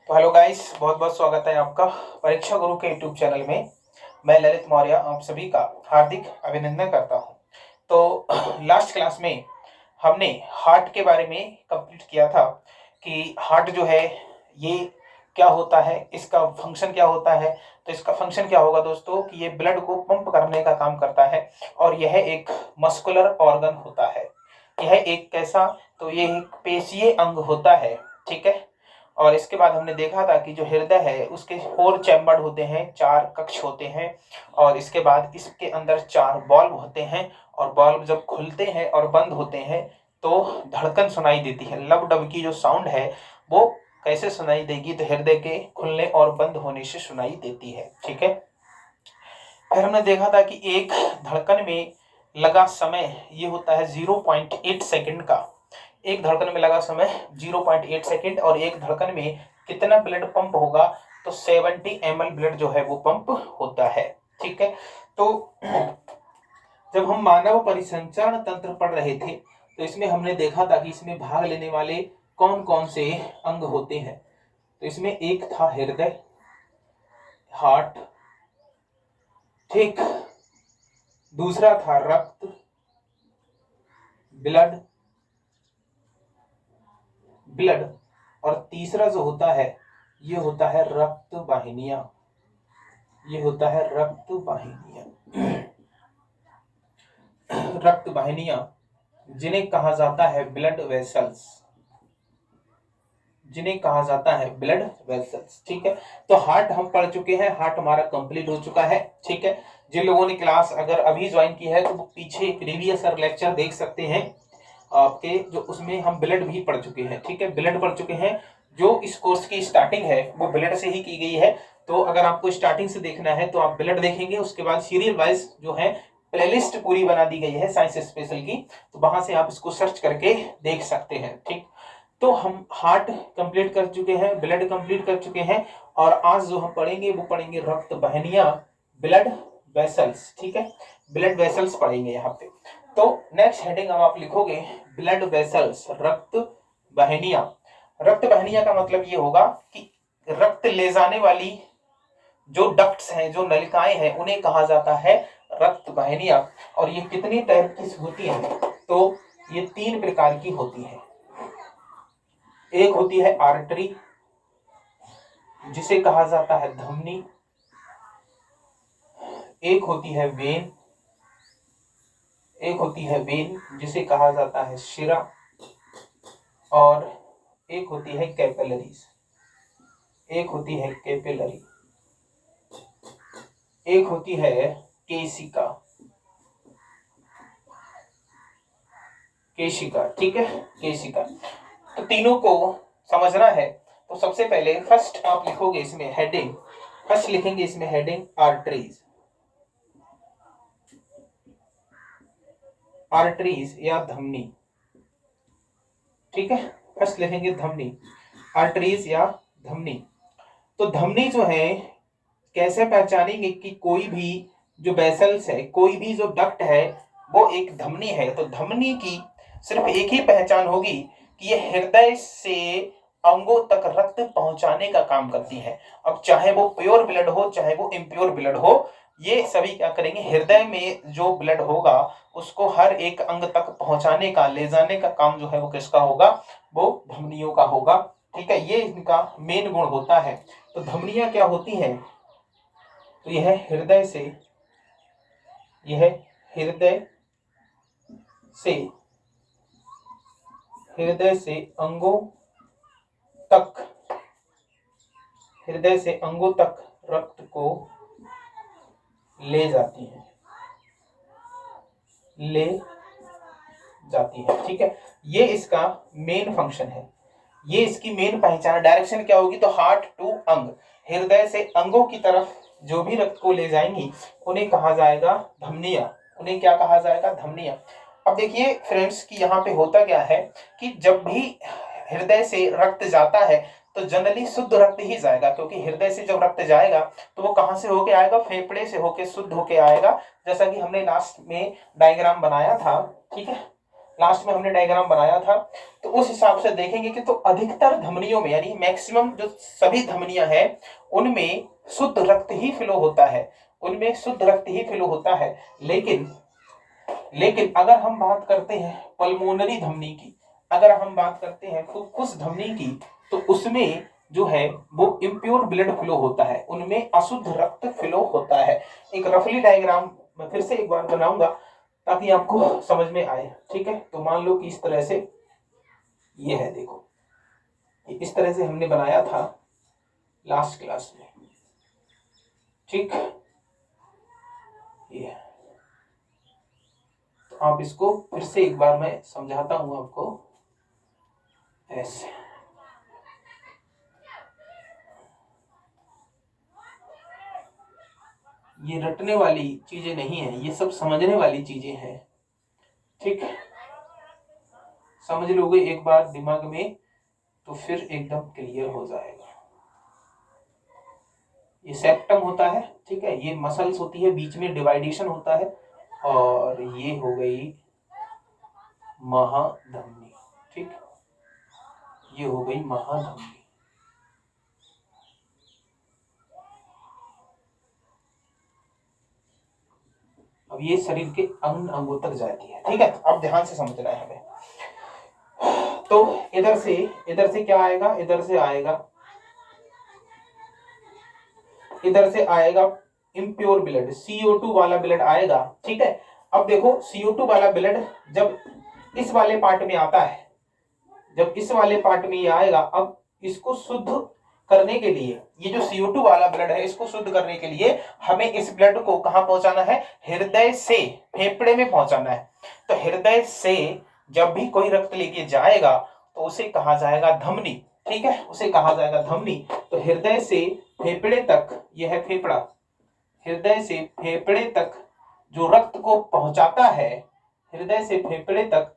तो hello guys, बहुत बहुत स्वागत है आपका परीक्षा गुरु के यूट्यूब चैनल में। मैं ललित मौर्य आप सभी का हार्दिक अभिनंदन करता हूं। तो लास्ट क्लास में हमने हार्ट के बारे में कंप्लीट किया था कि हार्ट जो है ये क्या होता है, इसका फंक्शन क्या होता है। तो इसका फंक्शन क्या होगा दोस्तों कि ये ब्लड को पंप करने का काम करता है और यह एक मस्कुलर ऑर्गन होता है। यह एक कैसा, तो ये एक पेशीय अंग होता है, ठीक है। और इसके बाद हमने देखा था कि जो हृदय है उसके 4 चैम्बर होते हैं, 4 कक्ष होते हैं। और इसके बाद इसके अंदर 4 बॉल्व होते हैं और बॉल्व जब खुलते हैं और बंद होते हैं तो धड़कन सुनाई देती है। लब डब की जो साउंड है वो कैसे सुनाई देगी, तो हृदय के खुलने और बंद होने से सुनाई देती है, ठीक है। फिर हमने देखा था कि एक धड़कन में लगा समय ये होता है 0.8 सेकंड का। एक धड़कन में लगा समय 0.8 सेकंड और एक धड़कन में कितना ब्लड पंप होगा, तो 70 ml ब्लड जो है वो पंप होता है, ठीक है। तो जब हम मानव परिसंचरण तंत्र पढ़ रहे थे तो इसमें हमने देखा था कि इसमें भाग लेने वाले कौन कौन से अंग होते हैं। तो इसमें एक था हृदय, हार्ट, ठीक। दूसरा था रक्त, ब्लड, और तीसरा जो होता है ये होता है रक्त वाहिनियां। ये होता है रक्त वाहिनियां। रक्त वाहिनियां जिन्हें कहा जाता है ब्लड वेसल्स, जिन्हें कहा जाता है ब्लड वेसल्स, ठीक है। तो हार्ट हम पढ़ चुके हैं, हार्ट हमारा कंप्लीट हो चुका है, ठीक है। जिन लोगों ने क्लास अगर अभी ज्वाइन की है तो वो पीछे प्रीवियस लेक्चर देख सकते हैं आपके, जो उसमें हम ब्लड भी पढ़ चुके हैं, ठीक है। ब्लड पढ़ चुके हैं, जो इस कोर्स की स्टार्टिंग है वो ब्लड से ही की गई है। तो अगर आपको स्टार्टिंग से देखना है तो आप ब्लड देखेंगे, उसके बाद सीरियल वाइज जो है प्लेलिस्ट पूरी बना दी गई है साइंस स्पेशल की, तो वहां से आप इसको सर्च करके देख सकते हैं, ठीक। तो हम हार्ट कंप्लीट कर चुके हैं, ब्लड कंप्लीट कर चुके हैं और आज जो हम पढ़ेंगे वो पढ़ेंगे रक्त वाहिनियां, ब्लड वेसल्स, ठीक है। ब्लड वेसल्स पढ़ेंगे यहाँ पे। तो नेक्स्ट हेडिंग अब आप लिखोगे ब्लड वेसल्स, रक्त वाहिनियां। रक्त वाहिनियां का मतलब ये होगा कि रक्त ले जाने वाली जो डक्ट्स हैं, जो नलिकाएं हैं, उन्हें कहा जाता है रक्त वाहिनियां। और ये कितनी टाइप की होती है, तो ये 3 प्रकार की होती है। एक होती है आर्टरी जिसे कहा जाता है धमनी, एक होती है वेन, जिसे कहा जाता है शिरा, और एक होती है कैपिलरीज, एक होती है कैपिलरी, एक होती है केशिका, ठीक है, केशिका। तो तीनों को समझना है। तो सबसे पहले फर्स्ट आप लिखोगे इसमें हेडिंग, फर्स्ट लिखेंगे इसमें हेडिंग आर्टरीज, आर्टरीज या धमनी, ठीक है। फर्स्ट लिखेंगे धमनी, आर्टरीज या धमनी। तो धमनी जो है कैसे पहचानेंगे कि कोई भी जो वेसल्स है, कोई भी जो डक्ट है वो एक धमनी है। तो धमनी की सिर्फ एक ही पहचान होगी कि ये हृदय से अंगों तक रक्त पहुंचाने का काम करती है। अब चाहे वो प्योर ब्लड हो चाहे वो इम्प्योर ब्लड हो, ये सभी क्या करेंगे, हृदय में जो ब्लड होगा उसको हर एक अंग तक पहुंचाने का, ले जाने का काम जो है वो किसका होगा, वो धमनियों का होगा, ठीक है। ये इनका मेन गुण होता है। तो धमनियां क्या होती हैं, तो यह हृदय से, यह हृदय से, हृदय से अंगों तक, हृदय से अंगों तक रक्त को ले जाती है, ले जाती है, ठीक है। ये इसका मेन फंक्शन है, ये इसकी मेन पहचान। डायरेक्शन क्या होगी, तो हार्ट टू अंग, हृदय से अंगों की तरफ जो भी रक्त को ले जाएंगी उन्हें कहा जाएगा धमनियां, उन्हें क्या कहा जाएगा, धमनियां। अब देखिए फ्रेंड्स कि यहाँ पे होता क्या है कि जब भी हृदय से रक्त जाता है तो जनरली शुद्ध रक्त ही जाएगा, क्योंकि हृदय से जब रक्त जाएगा तो वो कहां से होके आएगा, फेफड़े से होके शुद्ध होके आएगा, जैसा कि हमने लास्ट में डायग्राम बनाया था, ठीक है। लास्ट में हमने डायग्राम बनाया था, तो उस हिसाब से देखेंगे कि तो अधिकतर धमनियों में यानी मैक्सिमम जो सभी धमनियां हैं उनमें शुद्ध रक्त ही फ्लो होता है, उनमें शुद्ध रक्त ही फ्लो होता है। लेकिन लेकिन अगर हम बात करते हैं पल्मोनरी धमनी की, अगर हम बात करते हैं फुफ्फुस धमनी की, तो उसमें जो है वो इम्प्योर ब्लड फ्लो होता है, उनमें अशुद्ध रक्त फ्लो होता है। एक रफली डायग्राम मैं फिर से एक बार बनाऊंगा ताकि आपको समझ में आए, ठीक है। तो मान लो कि इस तरह से ये है, देखो इस तरह से हमने बनाया था लास्ट क्लास में, ठीक। ये तो आप इसको फिर से एक बार मैं समझाता हूं आपको ऐसे। ये रटने वाली चीजें नहीं है, ये सब समझने वाली चीजें हैं, ठीक। समझ लोगे एक बार दिमाग में तो फिर एकदम क्लियर हो जाएगा। ये सेप्टम होता है, ठीक है, ये मसल्स होती है, बीच में डिवाइडेशन होता है, और ये हो गई महाधमनी, ठीक, ये हो गई महाधमनी। अब ये शरीर के अंग अंगों तक जाती है, ठीक है। अब ध्यान से समझना है हमें। तो इधर से क्या आएगा, इधर से आएगा इम्प्योर ब्लड, CO2 वाला ब्लड आएगा, ठीक है। अब देखो CO2 वाला ब्लड जब इस वाले पार्ट में आता है, जब इस वाले पार्ट में ये आएगा, अब इसको शुद्ध करने के लिए, ये जो CO2 वाला ब्लड है इसको शुद्ध करने के लिए हमें इस ब्लड को कहां पहुंचाना है, हृदय से फेफड़े में पहुंचाना है। तो हृदय से जब भी कोई रक्त लेके जाएगा तो उसे कहा जाएगा धमनी, ठीक है, उसे कहा जाएगा धमनी। तो हृदय से फेफड़े तक, यह है फेफड़ा, हृदय से फेफड़े तक जो रक्त को पहुंचाता है, हृदय से फेफड़े तक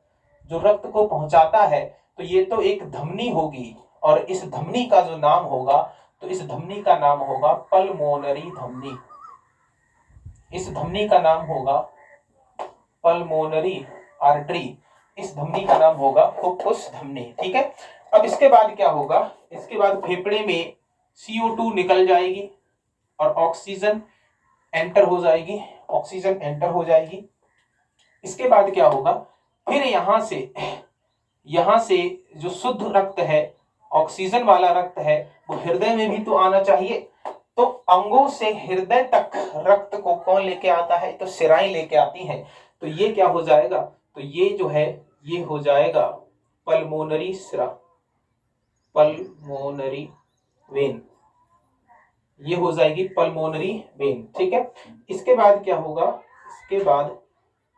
जो रक्त को पहुंचाता है, तो ये तो एक धमनी होगी, और इस धमनी का जो नाम होगा, तो इस धमनी का नाम होगा पल्मोनरी धमनी, इस धमनी का नाम होगा पल्मोनरी आर्टरी, इस धमनी का नाम होगा फुफ्फुस धमनी, ठीक है। अब इसके बाद क्या होगा, इसके बाद फेफड़े में CO2 निकल जाएगी और ऑक्सीजन एंटर हो जाएगी, ऑक्सीजन एंटर हो जाएगी। इसके बाद क्या होगा, फिर यहां से जो शुद्ध रक्त है, ऑक्सीजन वाला रक्त है, वो हृदय में भी तो आना चाहिए। तो अंगों से हृदय तक रक्त को कौन लेके आता है, तो सिराएं लेके आती हैं। तो ये क्या हो जाएगा, तो ये जो है ये हो जाएगा पल्मोनरी सिरा, पल्मोनरी वेन, ये हो जाएगी पल्मोनरी वेन, ठीक है। इसके बाद क्या होगा, इसके बाद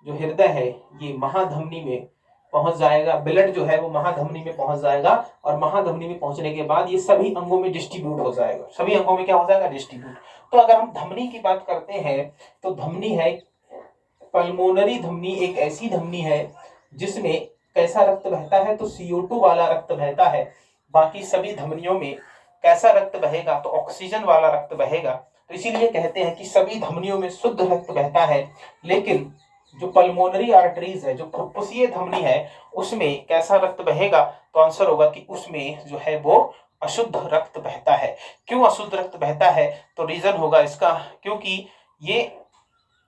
जो हृदय है ये महाधमनी में पहुंच जाएगा, ब्लड जो है वो महाधमनी में पहुंच जाएगा, और महाधमनी में पहुंचने के बाद ये सभी अंगों में डिस्ट्रीब्यूट हो जाएगा, सभी अंगों में क्या हो जाएगा, डिस्ट्रीब्यूट। तो अगर हम धमनी की बात करते हैं तो धमनी है, पल्मोनरी धमनी एक ऐसी धमनी है जिसमें कैसा रक्त बहता है, तो CO2 वाला रक्त बहता है। बाकी सभी धमनियों में कैसा रक्त बहेगा, तो ऑक्सीजन वाला रक्त बहेगा। तो इसीलिए कहते हैं कि सभी धमनियों में शुद्ध रक्त बहता है, लेकिन जो पल्मोनरी आर्टरीज है, जो फुफ्फुसीय धमनी है, उसमें कैसा रक्त बहेगा, तो आंसर होगा कि उसमें जो है वो अशुद्ध रक्त बहता है। क्यों अशुद्ध रक्त बहता है, तो रीजन होगा इसका, क्योंकि ये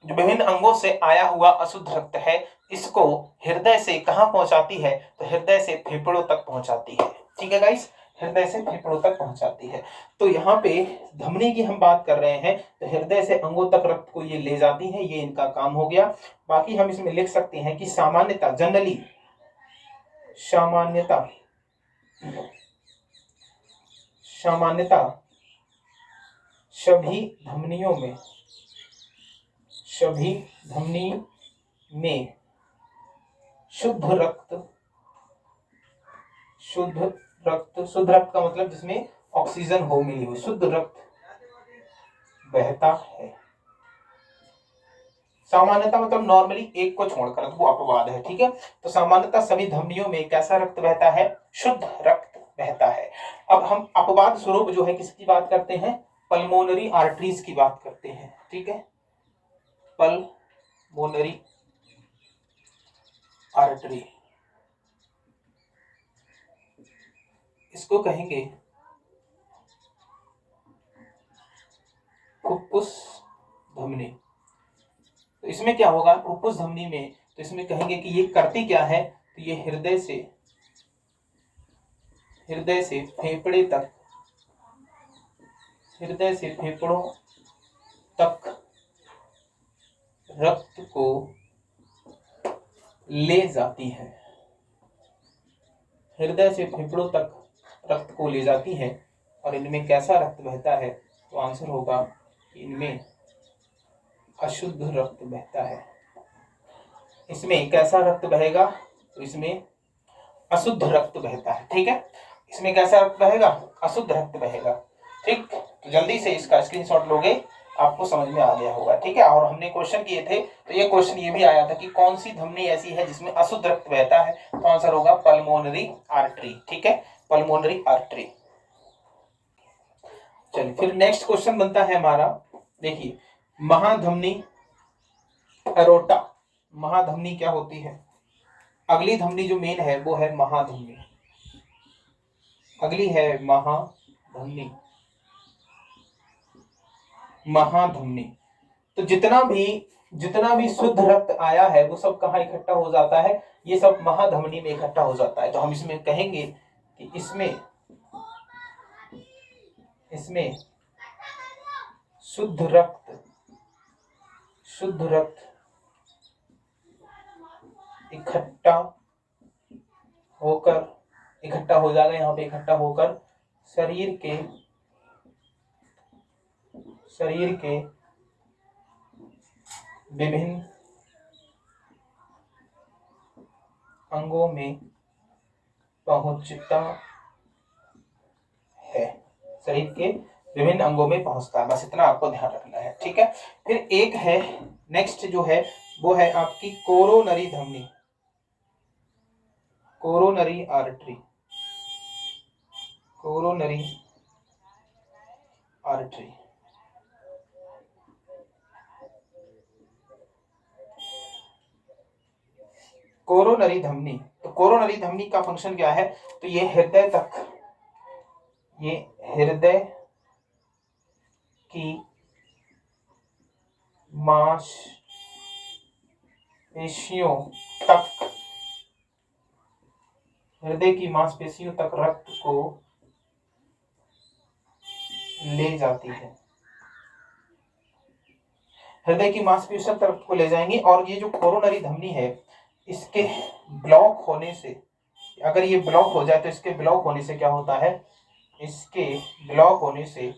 जो विभिन्न अंगों से आया हुआ अशुद्ध रक्त है, इसको हृदय से कहां पहुंचाती है, तो हृदय से फेफड़ों तक पहुंचाती है, ठीक है गाइस, हृदय से फेफड़ों तक पहुंचाती है। तो यहाँ पे धमनी की हम बात कर रहे हैं, तो हृदय से अंगों तक रक्त को ये ले जाती है, ये इनका काम हो गया। बाकी हम इसमें लिख सकते हैं कि सामान्यता, जनरली, सामान्यता सभी धमनी में शुद्ध रक्त का मतलब जिसमें ऑक्सीजन हो मिली हुई, शुद्ध रक्त बहता है। सामान्यता मतलब नॉर्मली एक को छोड़कर, तो वो अपवाद है, ठीक है। तो सामान्यतः सभी धमनियों में कैसा रक्त बहता है, शुद्ध रक्त बहता है। अब हम अपवाद स्वरूप जो है किसकी बात करते हैं, पल्मोनरी आर्टरीज की बात करते हैं, ठीक है, पल्मोनरी आर्टरी, इसको कहेंगे फुफ्फुस धमनी। तो इसमें क्या होगा, फुफ्फुस धमनी में, तो इसमें कहेंगे कि ये करती क्या है, तो ये हृदय से फेफड़े तक, हृदय से फेफड़ों तक रक्त को ले जाती है, हृदय से फेफड़ों तक रक्त को ले जाती है। और इनमें कैसा रक्त बहता है, तो आंसर होगा इनमें अशुद्ध रक्त बहता है। इसमें कैसा रक्त बहेगा, तो इसमें अशुद्ध रक्त बहता है। ठीक है, इसमें कैसा रक्त बहेगा, अशुद्ध रक्त बहेगा। ठीक, तो जल्दी से इसका स्क्रीनशॉट लोगे, आपको समझ में आ गया होगा। ठीक है, और हमने क्वेश्चन किए थे, तो ये क्वेश्चन ये भी आया था कि कौन सी धमनी ऐसी है जिसमें अशुद्ध रक्त बहता है, तो आंसर होगा पल्मोनरी आर्टरी। ठीक है, पल्मोनरी आर्टरी। चलिए फिर नेक्स्ट क्वेश्चन बनता है हमारा, देखिए महाधमनी एरोटा। महाधमनी क्या होती है, अगली धमनी जो मेन है वो है महाधमनी, अगली है महाधमनी। महाधमनी, तो जितना भी शुद्ध रक्त आया है वो सब कहाँ इकट्ठा हो जाता है, ये सब महाधमनी में इकट्ठा हो जाता है। तो हम इसमें कहेंगे कि इसमें शुद्ध रक्त इकट्ठा हो जाएगा, यहाँ पे इकट्ठा होकर शरीर के विभिन्न अंगों में पहुंचता है, शरीर के विभिन्न अंगों में पहुंचता है। बस इतना आपको ध्यान रखना है। ठीक है, फिर एक है नेक्स्ट जो है वो है आपकी कोरोनरी धमनी, coronary artery, coronary artery. Coronary धमनी, तो कोरोनरी धमनी का फंक्शन क्या है, तो ये हृदय की मांसपेशियों तक रक्त को ले जाती है, हृदय की मांसपेशियों तक रक्त को ले जाएंगी। और ये जो कोरोनरी धमनी है, इसके ब्लॉक होने से, अगर ये ब्लॉक हो जाए तो इसके ब्लॉक होने से क्या होता है, इसके ब्लॉक होने से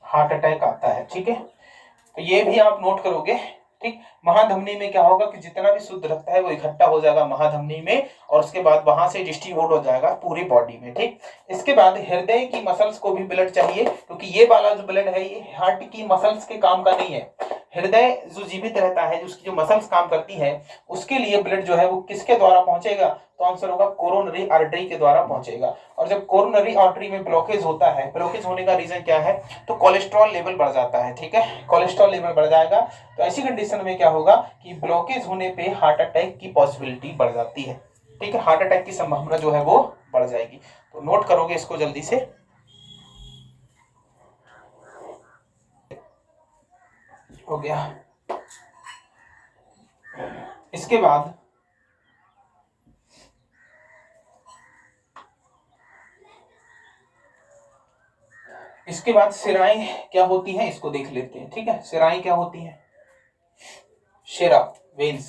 हार्ट अटैक आता है। ठीक है, तो ये भी आप नोट करोगे। ठीक, महाधमनी में क्या होगा कि जितना भी शुद्ध रक्त है वो इकट्ठा हो जाएगा महाधमनी में, और उसके बाद वहां से डिस्ट्रीब्यूट हो जाएगा पूरी बॉडी में। ठीक, इसके बाद हृदय की मसल्स को भी ब्लड चाहिए, क्योंकि ये वाला जो ब्लड है ये हार्ट की मसल्स के काम का नहीं है। हृदय जो जीवित रहता है, उसकी जो मसल्स काम करती है, उसके लिए ब्लड जो है वो किसके द्वारा पहुंचेगा, तो आंसर होगा कोरोनरी आर्टरी के द्वारा पहुंचेगा। और जब कोरोनरी आर्टरी में ब्लॉकेज होता है, ब्लॉकेज होने का रीजन क्या है, तो कोलेस्ट्रॉल लेवल बढ़ जाता है। ठीक है, कोलेस्ट्रॉल लेवल बढ़ जाएगा, तो ऐसी कंडीशन में क्या होगा कि ब्लॉकेज होने पे हार्ट अटैक की पॉसिबिलिटी बढ़ जाती है। ठीक है, हार्ट अटैक की संभावना जो है वो बढ़ जाएगी। तो नोट करोगे इसको जल्दी से। हो गया, इसके बाद शिराएं क्या होती हैं इसको देख लेते हैं। ठीक है, शिराएं क्या होती हैं, शिरा वेन्स,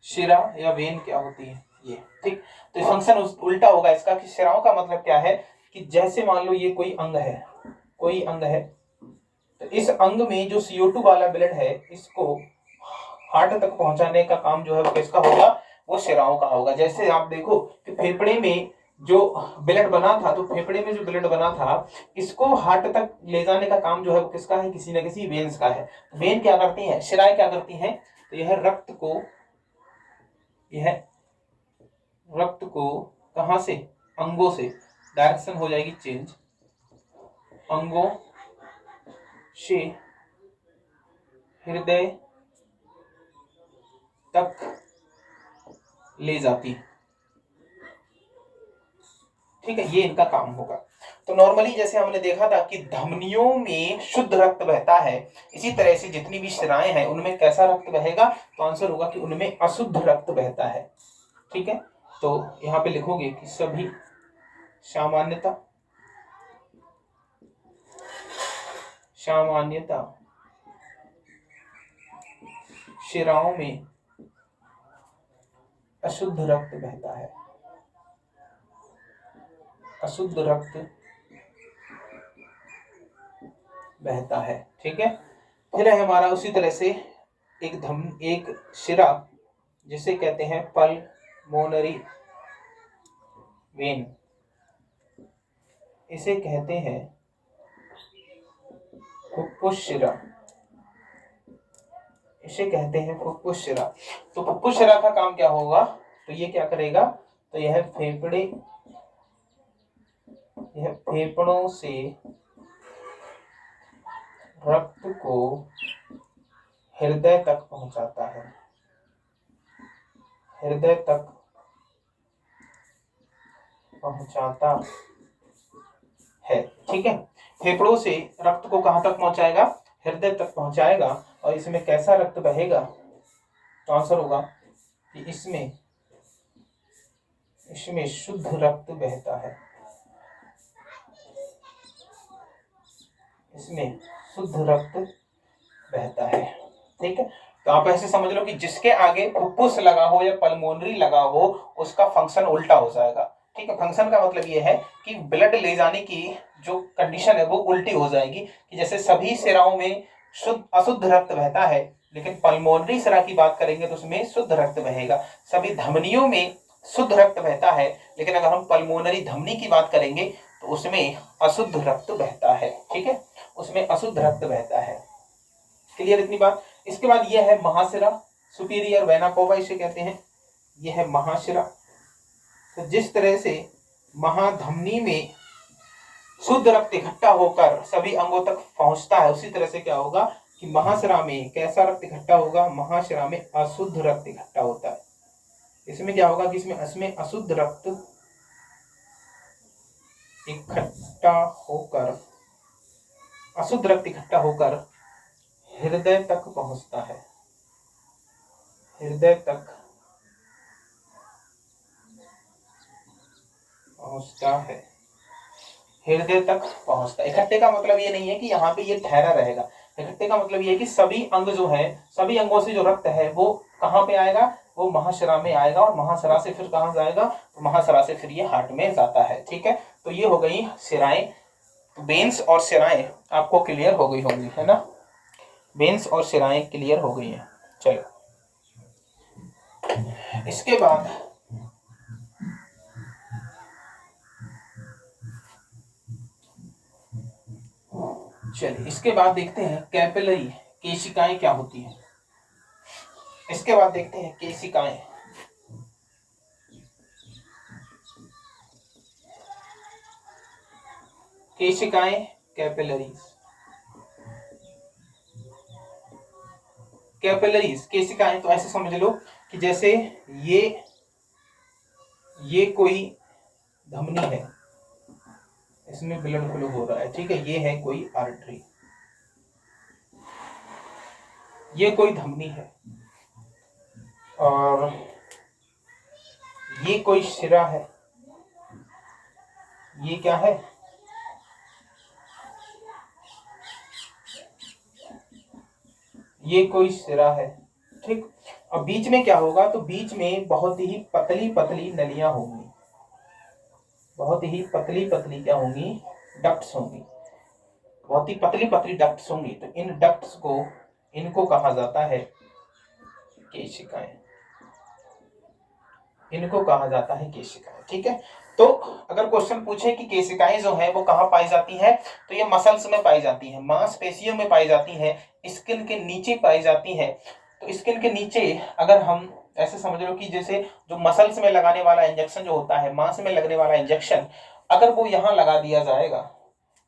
शिरा या वेन क्या होती है ये। ठीक, तो फंक्शन उल्टा होगा इसका कि शिराओं का मतलब क्या है कि जैसे मान लो ये कोई अंग है, तो इस अंग में जो CO2 वाला ब्लड है, इसको हार्ट तक पहुंचाने का काम जो है वो किसका होगा, वो शिराओं का होगा। जैसे आप देखो कि फेफड़े में जो ब्लड बना था, तो फेफड़े में जो ब्लड बना था, इसको हार्ट तक ले जाने का काम जो है वो किसका है, किसी न किसी वेन्स का है। वेन क्या करती है, शिराएं क्या करती हैं, तो यह रक्त को कहां से, अंगों से, डायरेक्शन हो जाएगी चेंज, अंगों से हृदय तक ले जाती है। ठीक है, ये इनका काम होगा। तो नॉर्मली जैसे हमने देखा था कि धमनियों में शुद्ध रक्त बहता है, इसी तरह से जितनी भी शिराएं हैं उनमें कैसा रक्त बहेगा, तो आंसर होगा कि उनमें अशुद्ध रक्त बहता है। ठीक है, तो यहाँ पे लिखोगे कि सभी सामान्यता शिराओं में अशुद्ध रक्त बहता है, अशुद्ध रक्त बहता है। ठीक है, फिर है हमारा उसी तरह से एक शिरा जिसे कहते हैं पल्मोनरी वेन, इसे कहते हैं फुफ्फुस शिरा, इसे कहते हैं फुफ्फुस शिरा। तो फुफ्फुस शिरा का काम क्या होगा, तो ये क्या करेगा, तो यह फेफड़ों से रक्त को हृदय तक पहुंचाता है, हृदय तक पहुंचाता है। ठीक है, फेफड़ों से रक्त को कहां तक पहुंचाएगा, हृदय तक पहुंचाएगा। और इसमें कैसा रक्त बहेगा, तो आंसर होगा कि इसमें शुद्ध रक्त बहता है, इसमें शुद्ध रक्त बहता है। ठीक है, तो आप ऐसे समझ लो कि जिसके आगे फुफ्फुस लगा हो या पल्मोनरी लगा हो उसका फंक्शन उल्टा हो जाएगा। ठीक है, फंक्शन का मतलब ये है कि ब्लड ले जाने की जो कंडीशन है वो उल्टी हो जाएगी, कि जैसे सभी शिराओं में अशुद्ध रक्त बहता है, लेकिन पल्मोनरी शिरा की बात करेंगे तो उसमें शुद्ध रक्त बहेगा। सभी धमनियों में शुद्ध रक्त बहता है, लेकिन अगर हम पल्मोनरी धमनी की बात करेंगे तो उसमें अशुद्ध रक्त बहता है। ठीक है, उसमें अशुद्ध रक्त बहता है। क्लियर इतनी बात। इसके बाद यह है महाशिरा, सुपीरियर वेना कोवा इसे कहते हैं, यह है महाशिरा। तो जिस तरह से महाधमनी में शुद्ध रक्त इकट्ठा होकर सभी अंगों तक पहुंचता है, उसी तरह से क्या होगा कि महाशिरा में कैसा रक्त इकट्ठा होगा, महाशिरा में अशुद्ध रक्त इकट्ठा होता है। इसमें क्या होगा कि इसमें अशुद्ध रक्त इकट्ठा होकर हृदय तक पहुंचता है, हृदय तक पहुंचता है, हृदय तक पहुंचता है। इकट्ठे का मतलब ये नहीं है कि यहाँ पे ये ठहरा रहेगा, इकट्ठे का मतलब ये है कि सभी अंग जो है, सभी अंगों से जो रक्त है वो कहाँ पे आएगा, वो महाशिरा में आएगा, और महाशिरा से फिर कहाँ जाएगा, तो महाशिरा से फिर ये हार्ट में जाता है। ठीक है, तो ये हो गई शिराएं। वेन्स और शिराएं आपको क्लियर हो गई होंगी, है ना, वेन्स और शिराएं क्लियर हो गई हैं। चलो, इसके बाद देखते हैं कैपिलरी केशिकाएं क्या होती हैं। इसके बाद देखते हैं केशिकाएं। केशिकाएं कैपिलरीज केशिकाएं, तो ऐसे समझ लो कि जैसे ये कोई धमनी है, इसमें ब्लड फ्लो हो रहा है। ठीक है, ये है कोई आर्टरी, ये कोई धमनी है, और ये कोई शिरा है, ये क्या है, ये कोई सिरा है। ठीक, अब बीच में क्या होगा, तो बीच में बहुत ही पतली पतली नलियां होंगी, बहुत ही पतली पतली क्या होंगी, डक्ट्स होंगी, बहुत ही पतली पतली डक्ट्स होंगी। तो इन डक्ट्स को, इनको कहा जाता है केशिकाएं, इनको कहा जाता है केशिकाएं। ठीक है, तो अगर क्वेश्चन पूछे कि केशिकाएं जो है वो कहाँ पाई जाती है, तो ये मसल्स में पाई जाती है, मांसपेशियों में पाई जाती है, स्किन के नीचे पाई जाती है। तो स्किन के नीचे अगर हम ऐसे समझ लो कि जैसे जो मसल्स में लगाने वाला इंजेक्शन जो होता है, मांस में लगने वाला इंजेक्शन, अगर वो यहाँ लगा दिया जाएगा,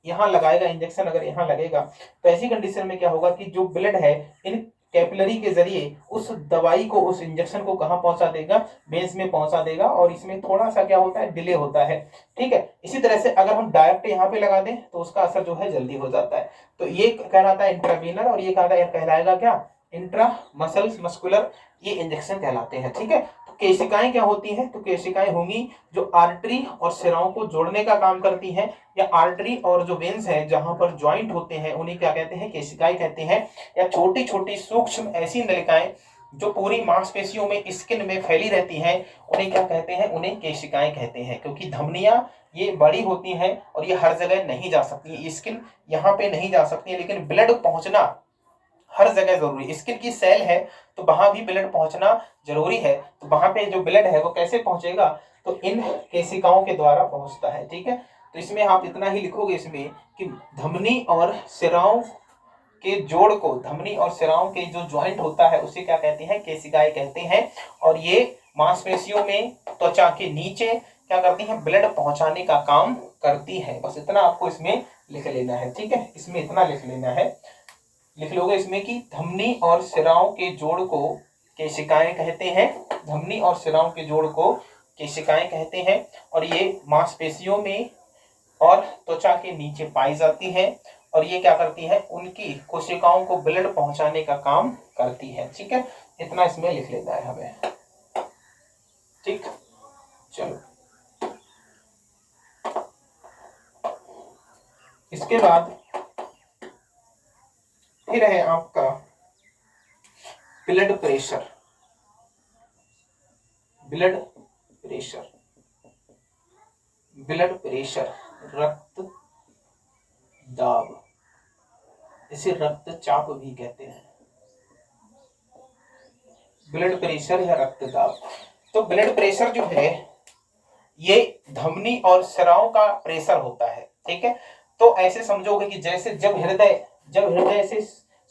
यहाँ लगाएगा इंजेक्शन, अगर यहाँ लगेगा, तो ऐसी कंडीशन में क्या होगा कि जो ब्लड है इन कैपिलरी के जरिए उस दवाई को, उस इंजेक्शन को कहाँ पहुंचा देगा, वेन्स में पहुंचा देगा, और इसमें थोड़ा सा क्या होता है, डिले होता है। ठीक है, इसी तरह से अगर हम डायरेक्ट यहाँ पे लगा दें तो उसका असर जो है जल्दी हो जाता है। तो ये कहलाता है इंट्रावीनर, और ये कहलाएगा क्या, इंट्रा मसल्स मस्कुलर, ये इंजेक्शन कहलाते हैं। ठीक है, तो केशिकाएं क्या होती हैं, तो केशिकाएं होंगी जो आर्टरी और सिराओं को जोड़ने का काम करती हैं, या आर्टरी और जो वेन्स है जहां पर ज्वाइंट होते हैं उन्हें क्या कहते हैं, केशिकाएं कहते हैं। या छोटी छोटी सूक्ष्म ऐसी नलिकाएं जो पूरी मांसपेशियों में, स्किन में फैली रहती हैं, उन्हें क्या कहते हैं, उन्हें केशिकाएं कहते हैं। क्योंकि धमनियां ये बड़ी होती हैं और ये हर जगह नहीं जा सकती, स्किन यहाँ पे नहीं जा सकती है, लेकिन ब्लड पहुंचना हर जगह जरूरी है। स्किन की सेल है तो वहां भी ब्लड पहुंचना जरूरी है, तो वहां पे जो ब्लड है वो कैसे पहुंचेगा, तो इन केशिकाओं के द्वारा पहुंचता है। ठीक है, तो इसमें आप इतना ही लिखोगे इसमें कि धमनी और सिराओं के जोड़ को, धमनी और सिराओं के जो ज्वाइंट होता है उसे क्या कहते हैं, केशिकाएं कहते हैं। और ये मांसपेशियों में, त्वचा के नीचे क्या करती हैं, ब्लड पहुंचाने का काम करती है। बस इतना आपको इसमें लिख लेना है। ठीक है, इसमें इतना लिख लेना है, लिख लोगे इसमें कि धमनी और सिराओं के जोड़ को केशिकाएं कहते हैं, धमनी और सिराओं के जोड़ को केशिकाएं कहते हैं, और ये मांसपेशियों में और त्वचा के नीचे पाई जाती है, और ये क्या करती है, उनकी कोशिकाओं को ब्लड पहुंचाने का काम करती है। ठीक है, इतना इसमें लिख लेना है हमें। ठीक, चलो इसके बाद फिर है आपका blood pressure. Blood pressure, blood pressure, रक्त दाब, इसे रक्तचाप भी कहते हैं। ब्लड प्रेशर या रक्तदाब। तो ब्लड प्रेशर जो है ये धमनी और सिराओं का प्रेशर होता है। ठीक है, तो ऐसे समझोगे कि जैसे जब हृदय से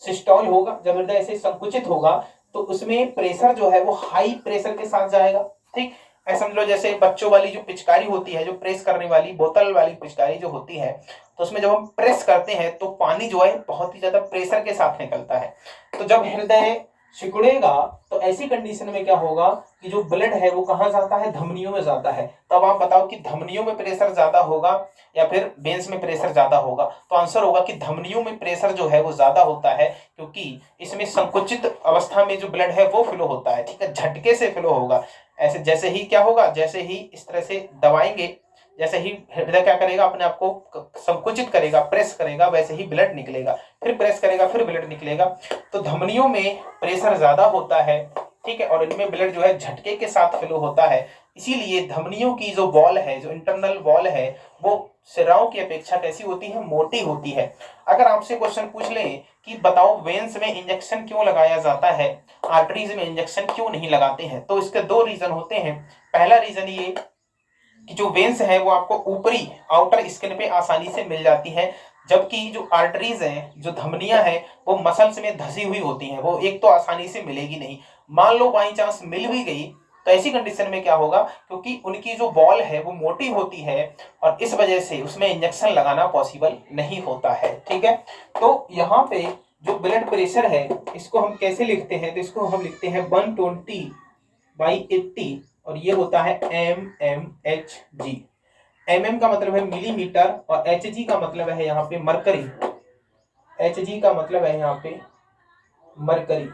सिस्टोल होगा, जब हृदय से संकुचित होगा, तो उसमें प्रेशर जो है वो हाई प्रेशर के साथ जाएगा। ठीक, ऐसा समझ लो जैसे बच्चों वाली जो पिचकारी होती है, जो प्रेस करने वाली बोतल वाली पिचकारी जो होती है, तो उसमें जब हम प्रेस करते हैं तो पानी जो है बहुत ही ज्यादा प्रेशर के साथ निकलता है। तो जब हृदय सिकुड़ेगा तो ऐसी कंडीशन में क्या होगा कि जो ब्लड है वो कहाँ जाता है, धमनियों में जाता है। तब आप बताओ कि धमनियों में प्रेशर ज्यादा होगा या फिर वेन्स में प्रेशर ज्यादा होगा, तो आंसर होगा कि धमनियों में प्रेशर जो है वो ज्यादा होता है, क्योंकि इसमें संकुचित अवस्था में जो ब्लड है वो फ्लो होता है। ठीक है, झटके से फ्लो होगा। ऐसे जैसे ही क्या होगा, जैसे ही इस तरह से दबाएंगे, जैसे ही हृदय क्या करेगा, अपने आप को संकुचित करेगा, प्रेस करेगा, वैसे ही ब्लड निकलेगा, फिर प्रेस करेगा, फिर ब्लड निकलेगा। तो धमनियों में प्रेशर ज्यादा होता है। ठीक है, और इनमें ब्लड जो है झटके के साथ फ्लो होता है। इसीलिए धमनियों की जो वॉल है, जो इंटरनल वॉल है, वो सिराओं की अपेक्षा कैसी होती है, मोटी होती है। अगर आपसे क्वेश्चन पूछ लें कि बताओ वेन्स में इंजेक्शन क्यों लगाया जाता है, आर्टरीज में इंजेक्शन क्यों नहीं लगाते हैं, तो इसके दो रीजन होते हैं। पहला रीजन ये कि जो वेन्स है वो आपको ऊपरी आउटर स्किन पे आसानी से मिल जाती है, जबकि जो आर्टरीज हैं, जो धमनियां हैं, वो मसल्स में धसी हुई होती हैं, वो एक तो आसानी से मिलेगी नहीं। मान लो बाई चांस मिल भी गई तो ऐसी कंडीशन में क्या होगा, क्योंकि उनकी जो बॉल है वो मोटी होती है और इस वजह से उसमें इंजेक्शन लगाना पॉसिबल नहीं होता है। ठीक है, तो यहाँ पे जो ब्लड प्रेशर है इसको हम कैसे लिखते हैं, तो इसको हम लिखते हैं 120/80, और ये होता है mmHg। mm का मतलब है मिलीमीटर और hg का मतलब है यहाँ पे मरकरी। hg का मतलब है यहाँ पे मरकरी।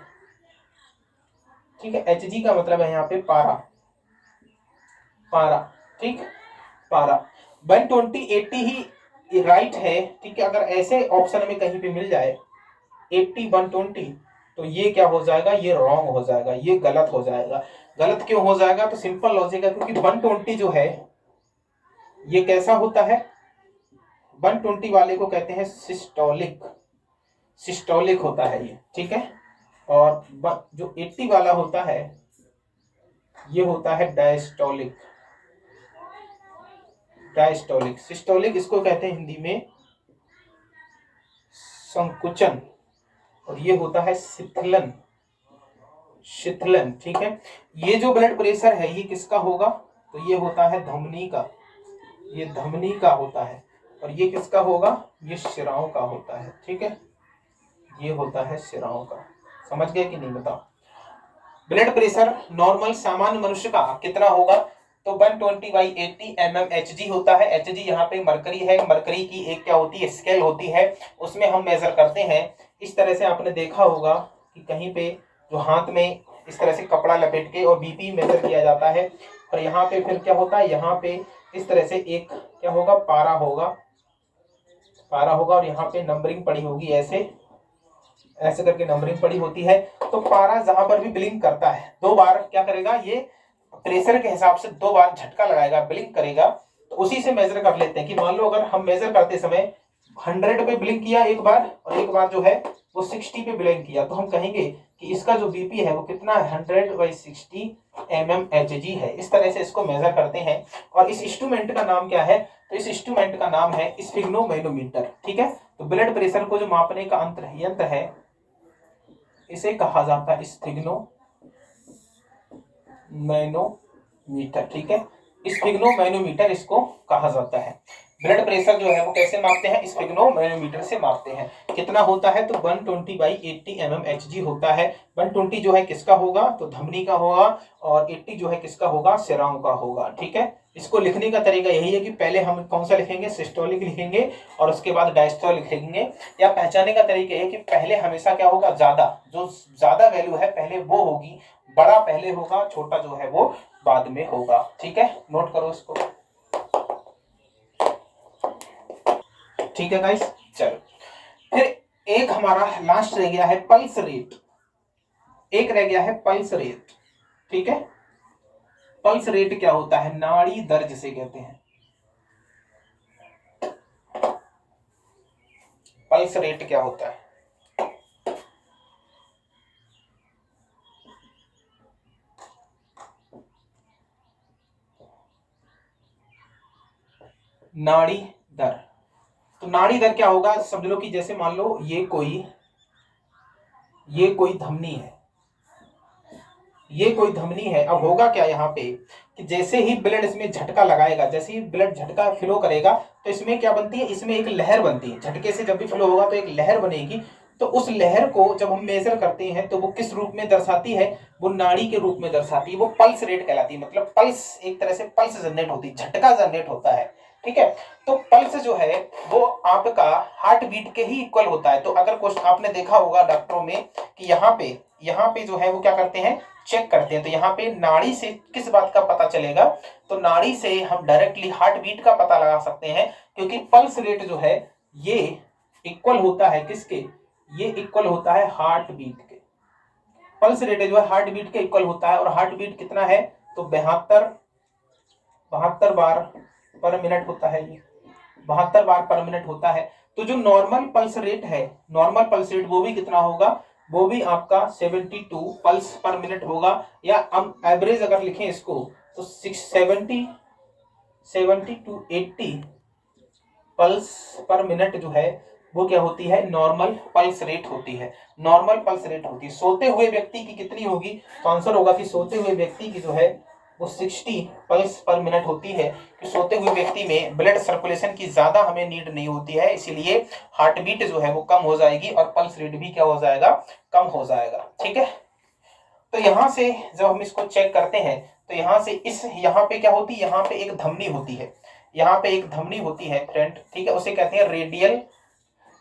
ठीक है, hg का मतलब है यहाँ पे पारा, पारा। ठीक, पारा। 120/80 ही राइट है। ठीक है, अगर ऐसे ऑप्शन में कहीं पे मिल जाए 80/120 तो ये क्या हो जाएगा, ये रॉन्ग हो जाएगा, ये गलत हो जाएगा। गलत क्यों हो जाएगा, तो सिंपल लॉजिक है, क्योंकि 120 जो है ये कैसा होता है, 120 वाले को कहते हैं सिस्टोलिक, सिस्टोलिक होता है ये। ठीक है, और जो 80 वाला होता है ये होता है डायस्टोलिक, डायस्टोलिक। सिस्टोलिक इसको कहते हैं हिंदी में संकुचन, और ये होता है शिथिलन, शिथिलन। ठीक है, ये जो ब्लड प्रेशर है ये किसका होगा, तो ये होता है धमनी का, ये धमनी का होता है, और ये किसका होगा, ये शिराओं का होता है। ठीक है, ये होता है शिराओं का। समझ गए कि नहीं बताओ। ब्लड प्रेशर नॉर्मल सामान्य मनुष्य का कितना होगा, तो 120/80 mmHg होता है। Hg यहाँ पे मरकरी है, मरकरी की एक क्या होती है, स्केल होती है, उसमें हम मेजर करते हैं। इस तरह से आपने देखा होगा कि कहीं पे जो हाथ में इस तरह से कपड़ा लपेट के और बीपी मेजर किया जाता है, और यहाँ पे फिर क्या होता है, यहाँ पे इस तरह से एक क्या होगा, पारा होगा, पारा होगा, और यहाँ पे नंबरिंग पड़ी होगी, ऐसे ऐसे करके नंबरिंग पड़ी होती है। तो पारा जहां पर भी ब्लिंक करता है, 2 बार क्या करेगा, ये प्रेशर के हिसाब से 2 बार झटका लगाएगा, ब्लिंक करेगा। तो उसी से मेजर कर लेते हैं कि मान लो अगर हम मेजर करते समय 100 पे ब्लिंक किया एक बार, और एक बार जो है वो 60 पे ब्लिंक किया, तो हम कहेंगे कि इसका जो बीपी है वो कितना है, 100/60 mmHg है। इस तरह से इसको मेजर करते हैं। और इस इंस्ट्रूमेंट का नाम क्या है, तो इस इंस्ट्रूमेंट का नाम है स्फिग्नोमैनोमीटर। ठीक है, तो ब्लड प्रेशर को जो मापने का यंत्र है, इसे कहा जाता है स्फिग्नोमैनोमीटर। ठीक है, स्फिग्नोमैनोमीटर इसको कहा जाता है। ब्लड प्रेशर जो है वो कैसे मापते हैं, स्फिग्नोमैनोमीटर से मापते हैं। कितना होता है, तो 120/80 mmHg होता है। 120 जो है किसका होगा, तो धमनी का होगा, और 80 जो है किसका होगा, शिराओं का होगा। ठीक है, इसको लिखने का तरीका यही है कि पहले हम कौन सा लिखेंगे, सिस्टोलिक लिखेंगे, और उसके बाद डायस्टोलिक लिखेंगे। या पहचानने का तरीका है कि पहले हमेशा क्या होगा, ज्यादा, जो ज्यादा वैल्यू है पहले वो होगी, बड़ा पहले होगा, छोटा जो है वो बाद में होगा। ठीक है, नोट करो इसको। ठीक है गाइस, चलो फिर एक हमारा लास्ट रह गया है पल्स रेट। एक रह गया है पल्स रेट। ठीक है, पल्स रेट क्या होता है, नाड़ी दर जिसे कहते हैं। पल्स रेट क्या होता है, नाड़ी दर। तो नाड़ी दर क्या होगा, समझ लो कि जैसे मान लो ये कोई धमनी है, ये कोई धमनी है। अब होगा क्या यहाँ पे कि जैसे ही ब्लड इसमें झटका लगाएगा, जैसे ही ब्लड झटका फ्लो करेगा, तो इसमें क्या बनती है, इसमें एक लहर बनती है। झटके से जब भी फ्लो होगा तो एक लहर बनेगी। तो उस लहर को जब हम मेजर करते हैं तो वो किस रूप में दर्शाती है, वो नाड़ी के रूप में दर्शाती है। वो पल्स रेट कहलाती है, मतलब पल्स, एक तरह से पल्स जनरेट होती है, झटका जनरेट होता है। ठीक है, तो पल्स जो है वो आपका हार्ट बीट के ही इक्वल होता है। तो अगर क्वेश्चन आपने देखा होगा डॉक्टरों में कि यहाँ पे जो है वो क्या करते हैं, चेक करते हैं। तो यहाँ पे नाड़ी से किस बात का पता चलेगा, तो नाड़ी से हम डायरेक्टली हार्ट बीट का पता लगा सकते हैं, क्योंकि पल्स रेट जो है ये इक्वल होता है किसके, ये इक्वल होता है हार्ट बीट के। पल्स रेट जो है हार्ट बीट के इक्वल होता है। और हार्ट बीट कितना है, तो 72 बार पर मिनट होता है, ये 72 बार पर मिनट होता है। तो जो नॉर्मल पल्स रेट है, नॉर्मल पल्स रेट वो भी कितना होगा, वो भी आपका 72 पल्स पर मिनट होगा। या हम एवरेज अगर लिखें इसको तो 70 to 80 पल्स पर मिनट जो है वो क्या होती है, नॉर्मल पल्स रेट होती है। नॉर्मल पल्स रेट होती है। सोते हुए व्यक्ति की कितनी होगी, तो आंसर होगा कि सोते हुए व्यक्ति की जो है वो 60 पल्स पर मिनट होती है। कि सोते हुए व्यक्ति में ब्लड सर्कुलेशन की ज्यादा हमें नीड नहीं होती है, इसीलिए हार्ट बीट जो है वो कम हो जाएगी और पल्स रेट भी क्या हो जाएगा, कम हो जाएगा। ठीक है, तो यहां से जब हम इसको चेक करते हैं तो यहां से यहाँ पे क्या होती है, यहाँ पे एक धमनी होती है, यहाँ पे एक धमनी होती है फ्रेंड। ठीक है, उसे कहते हैं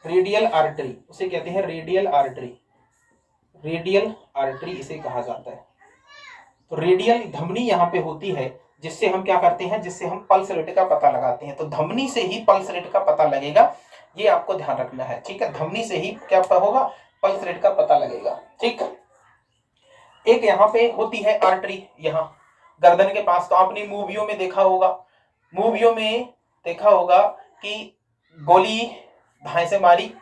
रेडियल आर्टरी, उसे कहते हैं रेडियल आर्टरी इसे कहा जाता है। तो रेडियल धमनी यहाँ पे होती है, जिससे हम क्या करते हैं, जिससे हम पल्स रेट का पता लगाते हैं। तो धमनी से ही पल्स रेट का पता लगेगा, ये आपको ध्यान रखना है। ठीक है, धमनी से ही क्या होगा, पल्स रेट का पता लगेगा। ठीक, एक यहाँ पे होती है आर्टरी, यहाँ गर्दन के पास। तो आपने मूवियों में देखा होगा कि गोली भाई से मारी,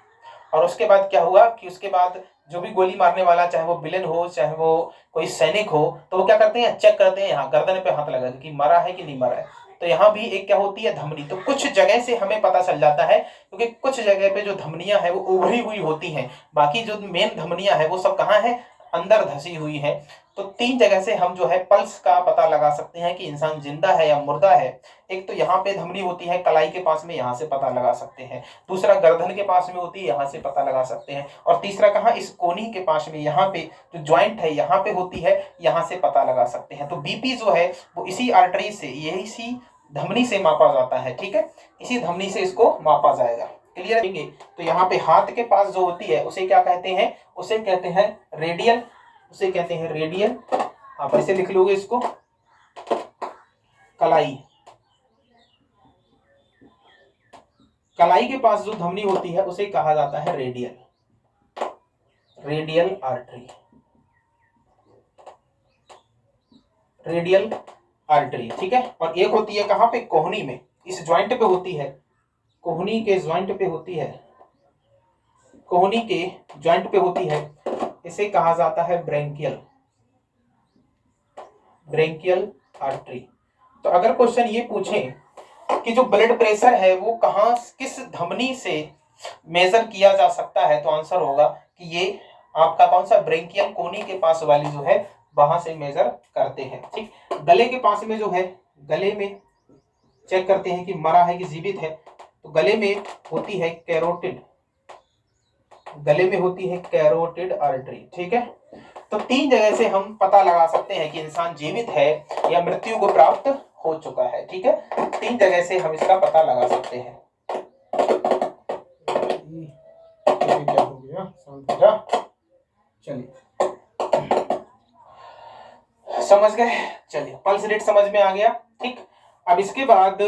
और उसके बाद क्या हुआ कि उसके बाद जो भी गोली मारने वाला, चाहे वो विलेन हो चाहे वो कोई सैनिक हो, तो वो क्या करते हैं, चेक करते हैं, यहाँ गर्दन पे हाथ लगा कि मरा है कि नहीं मरा है। तो यहाँ भी एक क्या होती है, धमनी। तो कुछ जगह से हमें पता चल जाता है, क्योंकि कुछ जगह पे जो धमनियां है वो उभरी हुई होती हैं, बाकी जो मेन धमनियां है वो सब कहाँ है, अंदर धसी हुई है। तो 3 जगह से हम जो है पल्स का पता लगा सकते हैं कि इंसान जिंदा है या मुर्दा है। एक तो यहाँ पे धमनी होती है कलाई के पास में, यहाँ से पता लगा सकते हैं। दूसरा गर्दन के पास में होती है, यहाँ से पता लगा सकते हैं। और तीसरा कहाँ, इस कोहनी के पास में, यहाँ पे जो ज्वाइंट है यहाँ पे होती है, यहाँ से पता लगा सकते हैं। तो बीपी जो है वो इसी आर्टरी से, यही सी धमनी से मापा जाता है। ठीक है, इसी धमनी से इसको मापा जाएगा। क्लियर है? तो यहाँ पे हाथ के पास जो होती है उसे क्या कहते हैं, उसे कहते हैं रेडियल, उसे कहते हैं रेडियल। आप ऐसे लिख लोगे इसको, कलाई। कलाई के पास जो धमनी होती है उसे कहा जाता है radial, radial artery, radial artery. ठीक है, और एक होती है कहां पे, कोहनी में, इस ज्वाइंट पे होती है, कोहनी के ज्वाइंट पे होती है, कोहनी के ज्वाइंट पे होती है, इसे कहा जाता है ब्रेंकियल, ब्रेंकियल आर्टरी। तो अगर क्वेश्चन ये पूछे कि जो ब्लड प्रेशर है वो कहां, किस धमनी से मेजर किया जा सकता है, तो आंसर होगा कि ये आपका कौन सा, ब्रेंकियल, कोहनी के पास वाली जो है वहां से मेजर करते हैं। ठीक, गले के पास में जो है, गले में चेक करते हैं कि मरा है कि जीवित है, तो गले में होती है कैरोटिड, गले में होती है कैरोटिड आर्टरी। ठीक है, तो 3 जगह से हम पता लगा सकते हैं कि इंसान जीवित है या मृत्यु को प्राप्त हो चुका है। ठीक है, 3 जगह से हम इसका पता लगा सकते हैं। क्या हो गया, शांत हो जा। चलिए, समझ गए? चलिए, पल्स रेट समझ में आ गया। ठीक, अब इसके बाद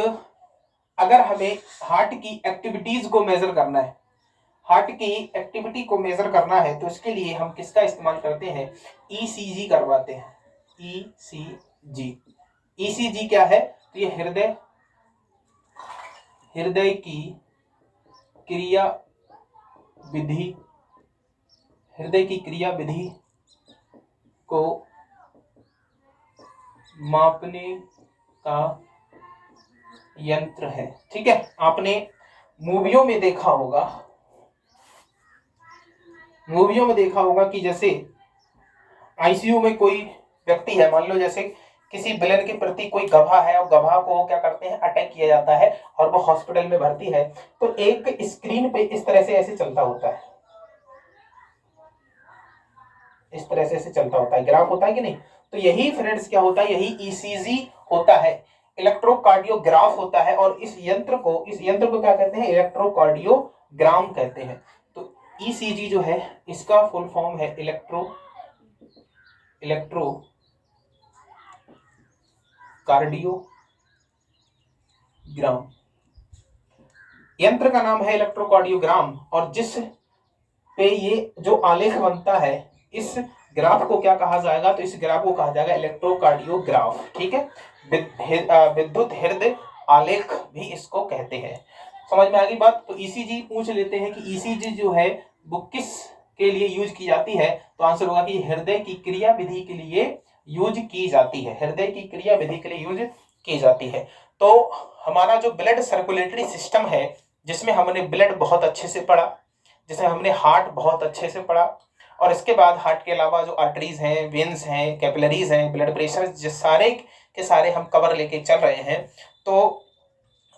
अगर हमें हार्ट की एक्टिविटीज को मेजर करना है, हार्ट की एक्टिविटी को मेजर करना है, तो इसके लिए हम किसका इस्तेमाल करते हैं, ईसीजी करवाते हैं। ईसीजी, ईसीजी क्या है, तो ये हृदय, हृदय की क्रिया विधि, हृदय की क्रिया विधि को मापने का यंत्र है। ठीक है, आपने मूवियों में देखा होगा, मूवियों में देखा होगा कि जैसे आईसीयू में कोई व्यक्ति है, मान लो जैसे किसी विलेन के प्रति कोई गवाह है और गवाह को क्या करते हैं, अटैक किया जाता है और वो हॉस्पिटल में भर्ती है, तो एक स्क्रीन पे इस तरह से ऐसे चलता होता है, इस तरह से ऐसे चलता होता है, ग्राफ होता है कि नहीं। तो यही फ्रेंड्स क्या होता है, यही ईसीजी होता है, इलेक्ट्रोकार्डियोग्राफ होता है। और इस यंत्र को क्या कहते हैं, इलेक्ट्रोकार्डियोग्राम कहते हैं। तो ईसीजी जो है इसका फुल फॉर्म है इलेक्ट्रोकार्डियोग्राम, यंत्र का नाम है इलेक्ट्रोकार्डियोग्राम। और जिस पे ये जो आलेख बनता है, इस ग्राफ को क्या कहा जाएगा, तो इस ग्राफ को कहा जाएगा इलेक्ट्रोकार्डियोग्राफ। ठीक है, विद्युत हृदय आलेख भी इसको कहते हैं। समझ में आ गई बात? तो ईसीजी पूछ लेते हैं कि ईसीजी जो है वो किस के लिए यूज की जाती है, तो आंसर होगा कि हृदय की क्रिया विधि के लिए यूज की जाती है, हृदय की क्रिया विधि के लिए यूज की जाती है। तो हमारा जो ब्लड सर्कुलेटरी सिस्टम है, जिसमें हमने ब्लड बहुत अच्छे से पढ़ा, जिसमें हमने हार्ट बहुत अच्छे से पढ़ा, और इसके बाद हार्ट के अलावा जो आर्टरीज हैं, वेन्स हैं, कैपिलरीज हैं, ब्लड प्रेशर, जो सारे के सारे हम कवर लेके चल रहे हैं। तो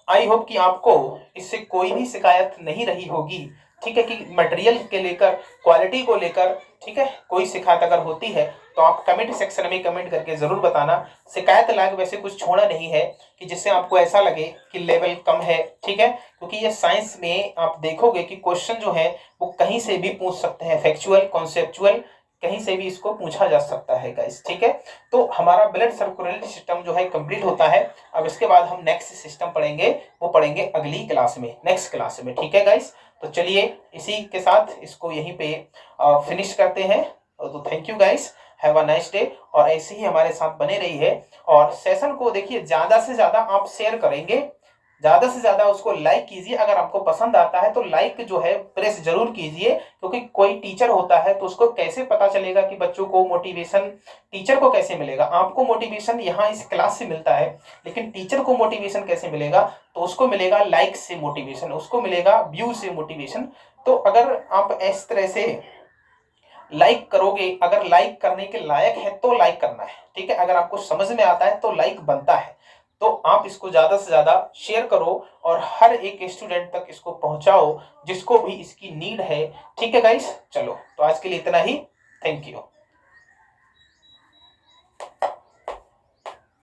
आई होप कि आपको इससे कोई भी शिकायत नहीं रही होगी। ठीक है, कि मटेरियल के लेकर, क्वालिटी को लेकर, ठीक है, कोई शिकायत अगर होती है तो आप कमेंट सेक्शन में कमेंट करके जरूर बताना। शिकायत लायक वैसे कुछ छोड़ा नहीं है कि जिससे आपको ऐसा लगे कि लेवल कम है। ठीक है, क्योंकि ये साइंस में आप देखोगे कि क्वेश्चन जो है वो कहीं से भी पूछ सकते हैं, फैक्चुअल, कॉन्सेप्चुअल, कहीं से भी इसको पूछा जा सकता है गाइस। ठीक है, तो हमारा ब्लड सर्कुलेटरी सिस्टम जो है कंप्लीट होता है। अब इसके बाद हम नेक्स्ट सिस्टम पढ़ेंगे, वो पढ़ेंगे अगली क्लास में, नेक्स्ट क्लास में। ठीक है गाइस, तो चलिए इसी के साथ इसको यहीं पे फिनिश करते हैं। तो thank you guys, have a nice day. और ऐसे ही हमारे साथ बने रहिए, और सेशन को देखिए ज्यादा से ज्यादा आप शेयर करेंगे, ज्यादा से ज्यादा उसको लाइक कीजिए। अगर आपको पसंद आता है तो लाइक जो है प्रेस जरूर कीजिए, क्योंकि कोई टीचर होता है तो उसको कैसे पता चलेगा कि बच्चों को मोटिवेशन, टीचर को कैसे मिलेगा। आपको मोटिवेशन यहाँ इस क्लास से मिलता है, लेकिन टीचर को मोटिवेशन कैसे मिलेगा, तो उसको मिलेगा लाइक से मोटिवेशन, उसको मिलेगा व्यू से मोटिवेशन। तो अगर आप इस तरह से लाइक करोगे, अगर लाइक करने के लायक है तो लाइक करना है, ठीक है। अगर आपको समझ में आता है तो लाइक बनता है, तो आप इसको ज्यादा से ज्यादा शेयर करो और हर एक स्टूडेंट तक इसको पहुंचाओ जिसको भी इसकी नीड है, ठीक है गाइस। चलो तो आज के लिए इतना ही, थैंक यू।